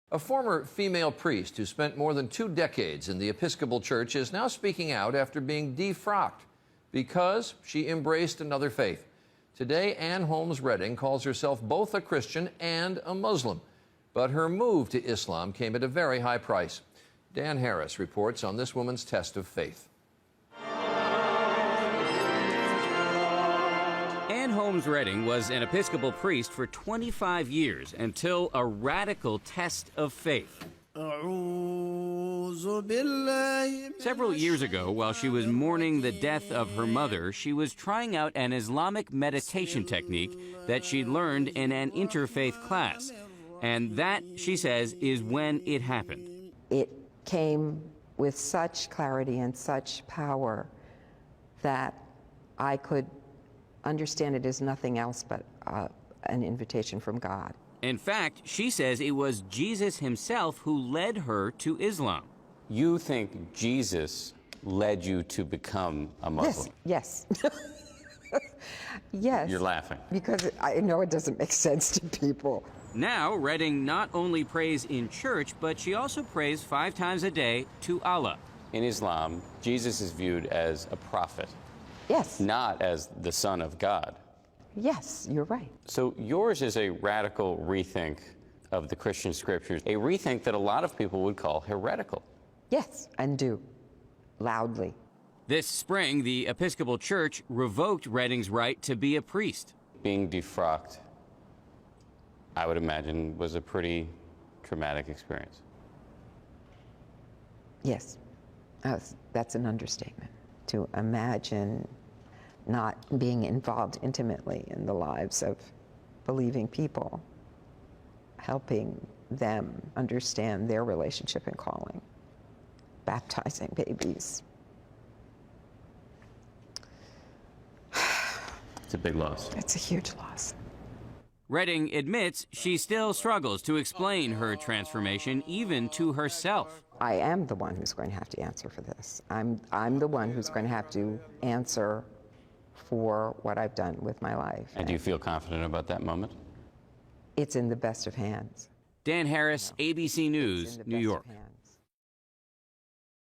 A former female priest who spent more than 2 decades in the Episcopal Church is now speaking out after being defrocked because she embraced another faith. Today, Ann Holmes Redding calls herself both a Christian and a Muslim. But her move to Islam came at a very high price. Dan Harris reports on this woman's test of faith. Ann Holmes Redding was an Episcopal priest for 25 years until a radical test of faith. Several years ago, while she was mourning the death of her mother, she was trying out an Islamic meditation technique that she'd learned in an interfaith class. And that, she says, is when it happened. It came with such clarity and such power that I could understand it as nothing else but an invitation from God. In fact, she says it was Jesus himself who led her to Islam. You think Jesus led you to become a Muslim? Yes. Yes. You're laughing. Because I know it doesn't make sense to people. Now, Redding not only prays in church, but she also prays 5 times a day to Allah. In Islam, Jesus is viewed as a prophet. Yes. Not as the Son of God. Yes, you're right. So yours is a radical rethink of the Christian scriptures, a rethink that a lot of people would call heretical. Yes, and do. Loudly. This spring, the Episcopal Church revoked Redding's right to be a priest. Being defrocked, I would imagine, was a pretty traumatic experience. Yes, that's an understatement. To imagine not being involved intimately in the lives of believing people, helping them understand their relationship and calling, baptizing babies. It's a big loss. It's a huge loss. Redding admits she still struggles to explain her transformation, even to herself. I am the one who's going to have to answer for this. I'm the one who's going to have to answer for what I've done with my life. And do you feel confident about that moment? It's in the best of hands. Dan Harris, ABC News, New York.